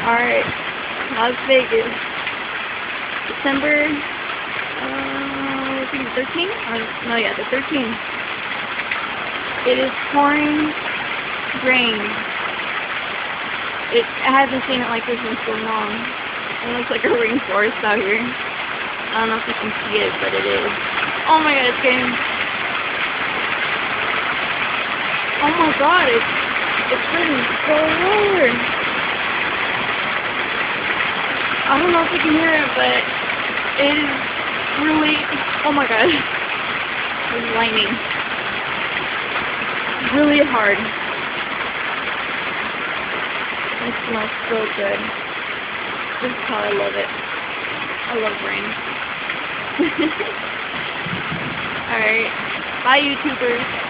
Alright, Las Vegas. December, I think the 13th? No, yeah, the 13th. It is pouring rain. I haven't seen it like this in so long. It looks like a rainforest out here. I don't know if you can see it, but it is. Oh my god, it's getting... Oh my god, it's getting so lower. I don't know if you can hear it, but it is really... Oh my god. It's lightning. Really hard. It smells so good. This is how I love it. I love rain. Alright. Bye, YouTubers.